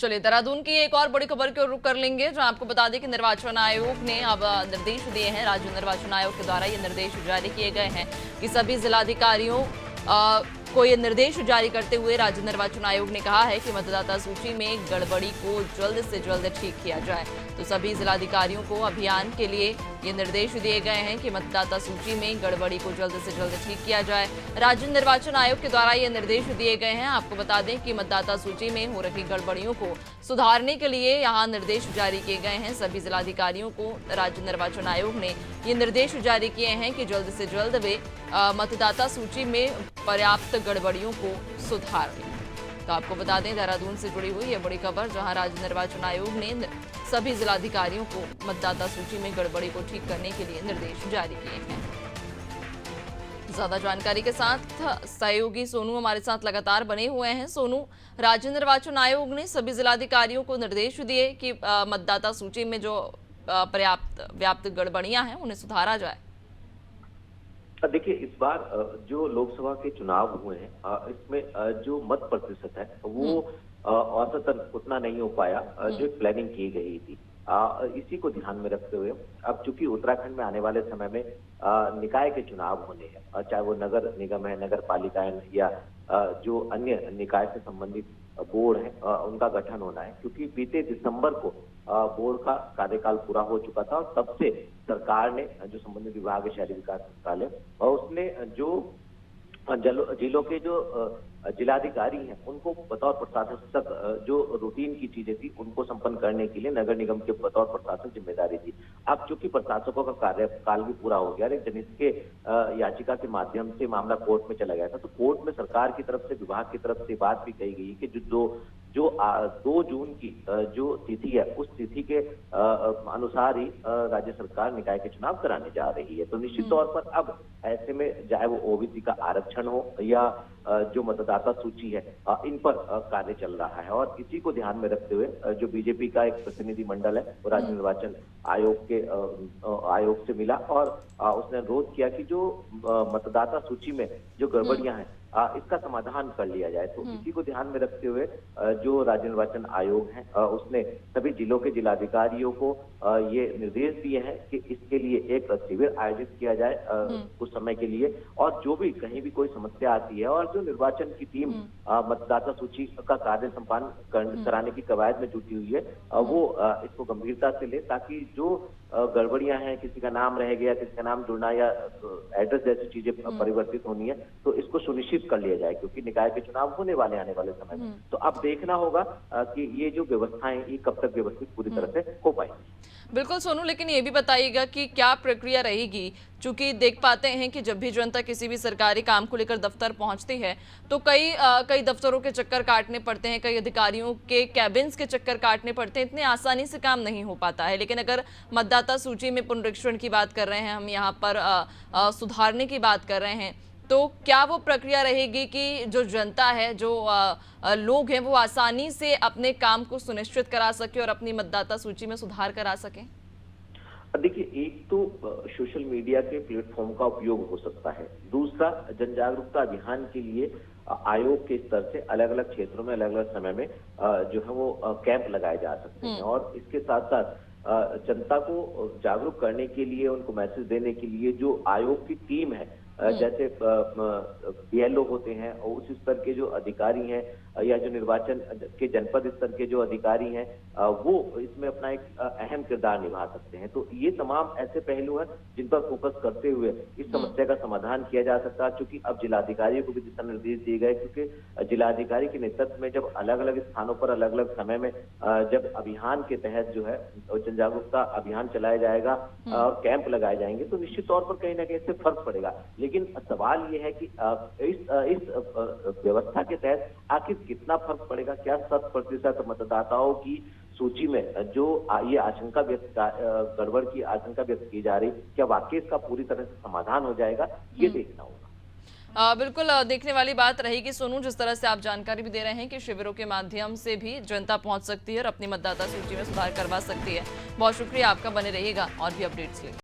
चलिए देहरादून की एक और बड़ी खबर को रुख कर लेंगे, जहां आपको बता दें कि निर्वाचन आयोग ने अब निर्देश दिए हैं। राज्य निर्वाचन आयोग के द्वारा ये निर्देश जारी किए गए हैं कि सभी जिलाधिकारियों को ये निर्देश जारी करते हुए राज्य निर्वाचन आयोग ने कहा है कि मतदाता सूची में गड़बड़ी को जल्द से जल्द ठीक किया जाए। तो सभी जिलाधिकारियों को अभियान के लिए ये निर्देश दिए गए हैं कि मतदाता सूची में गड़बड़ी को जल्द से जल्द ठीक किया जाए। राज्य निर्वाचन आयोग के द्वारा ये निर्देश दिए गए हैं। आपको बता दें कि मतदाता सूची में हो रही गड़बड़ियों को सुधारने के लिए यहाँ निर्देश जारी किए गए हैं। सभी जिलाधिकारियों को राज्य निर्वाचन आयोग ने ये निर्देश जारी किए हैं कि जल्द से जल्द वे मतदाता सूची में पर्याप्त गड़बड़ियों को सुधार लें। तो आपको बता दें देहरादून से जुड़ी हुई यह बड़ी खबर, जहां राज्य निर्वाचन आयोग ने सभी जिलाधिकारियों को मतदाता सूची में गड़बड़ी को ठीक करने के लिए निर्देश जारी किए हैं। ज्यादा जानकारी के साथ सहयोगी सोनू हमारे साथ लगातार बने हुए हैं। सोनू, राज्य निर्वाचन आयोग ने सभी जिलाधिकारियों को निर्देश दिए कि मतदाता सूची में जो व्याप्त गड़बड़ियां हैं उन्हें सुधारा जाए। देखिए, इस बार जो लोकसभा के चुनाव हुए हैं इसमें जो मत प्रतिशत है वो औसतन उतना नहीं हो पाया जो प्लानिंग की गई थी। इसी को ध्यान में रखते हुए अब चूंकि उत्तराखंड में आने वाले समय में निकाय के चुनाव होने हैं, चाहे वो नगर निगम है, नगर पालिका या जो अन्य निकाय से संबंधित बोर्ड है उनका गठन होना है, क्योंकि बीते दिसंबर को बोर्ड का कार्यकाल पूरा हो चुका था और तब से सरकार ने जो संबंधित विभाग है शहरी विकास मंत्रालय और उसने जो जिलों के जो जिलाधिकारी हैं उनको बतौर प्रशासक जो रूटीन की चीजें थी उनको संपन्न करने के लिए नगर निगम के बतौर प्रशासक जिम्मेदारी थी। अब चूंकि प्रशासकों का कार्यकाल भी पूरा हो गया, एक जनहित के याचिका के माध्यम से मामला कोर्ट में चला गया था, तो कोर्ट में सरकार की तरफ से, विभाग की तरफ से बात भी कही गई कि जो 2 जून की जो तिथि है उस तिथि के अनुसार ही राज्य सरकार निकाय के चुनाव कराने जा रही है। तो निश्चित तौर पर अब ऐसे में चाहे वो ओबीसी का आरक्षण हो या जो मतदाता सूची है इन पर कार्य चल रहा है और इसी को ध्यान में रखते हुए जो बीजेपी का एक प्रतिनिधि मंडल है वो राज्य निर्वाचन आयोग से मिला और उसने अनुरोध किया कि जो मतदाता सूची में जो गड़बड़ियां हैं इसका समाधान कर लिया जाए। तो इसी को ध्यान में रखते हुए जो राज्य निर्वाचन आयोग है उसने सभी जिलों के जिलाधिकारियों को ये निर्देश दिए हैं कि इसके लिए एक शिविर आयोजित किया जाए कुछ समय के लिए, और जो भी कहीं भी कोई समस्या आती है और जो निर्वाचन की टीम मतदाता सूची का कार्य संपन्न कराने की कवायद में जुटी हुई है वो इसको गंभीरता से ले, ताकि जो गड़बड़ियां हैं, किसी का नाम रह गया, किसी का नाम जुड़ना या एड्रेस जैसी चीजें परिवर्तित होनी है, तो इसको सुनिश्चित कर लिया जाए, क्योंकि निकाय के चुनाव होने वाले आने वाले समय में। तो अब देखना होगा कि ये जो व्यवस्थाएं ये कब तक व्यवस्थित पूरी तरह से हो पाएंगी। बिल्कुल सोनू, लेकिन ये भी बताइएगा कि क्या प्रक्रिया रहेगी, चूंकि देख पाते हैं कि जब भी जनता किसी भी सरकारी काम को लेकर दफ्तर पहुंचती है तो कई दफ्तरों के चक्कर काटने पड़ते हैं, कई अधिकारियों के कैबिन्स के चक्कर काटने पड़ते हैं, इतने आसानी से काम नहीं हो पाता है। लेकिन अगर मतदाता सूची में पुनरीक्षण की बात कर रहे हैं हम, यहाँ पर सुधारने की बात कर रहे हैं, तो क्या वो प्रक्रिया रहेगी कि जो जनता है, जो लोग हैं, वो आसानी से अपने काम को सुनिश्चित करा सके और अपनी मतदाता सूची में सुधार करा सकें? देखिए, एक तो सोशल मीडिया के प्लेटफॉर्म का उपयोग हो सकता है, दूसरा जन जागरूकता अभियान के लिए आयोग के स्तर से अलग अलग क्षेत्रों में अलग अलग समय में जो है वो कैंप लगाए जा सकते हैं और इसके साथ साथ जनता को जागरूक करने के लिए, उनको मैसेज देने के लिए जो आयोग की टीम है, जैसे बीएलओ होते हैं और उस स्तर के जो अधिकारी हैं या जो निर्वाचन के जनपद स्तर के जो अधिकारी हैं वो इसमें अपना एक अहम किरदार निभा सकते हैं। तो ये तमाम ऐसे पहलू हैं जिन पर फोकस करते हुए इस समस्या का समाधान किया जा सकता है, क्योंकि अब जिलाधिकारियों को भी दिशा निर्देश दिए गए, क्योंकि जिलाधिकारी के नेतृत्व में जब अलग अलग स्थानों पर अलग अलग समय में जब अभियान के तहत जो है जन जागरूकता अभियान चलाया जाएगा और कैंप लगाए जाएंगे तो निश्चित तौर पर कहीं ना कहीं इससे फर्क पड़ेगा। लेकिन सवाल ये है कि इस व्यवस्था के तहत आखिर कितना फर्क पड़ेगा? क्या 100% मतदाताओं की सूची में जो ये आशंका गड़बड़ की आशंका व्यक्त की जा रही, क्या वाकई इसका पूरी तरह से समाधान हो जाएगा, ये देखना होगा। बिल्कुल देखने वाली बात रहेगी सोनू, जिस तरह से आप जानकारी भी दे रहे हैं कि शिविरों के माध्यम से भी जनता पहुंच सकती है और अपनी मतदाता सूची में सुधार करवा सकती है। बहुत शुक्रिया आपका, बने रहिएगा और भी अपडेट्स लेंगे।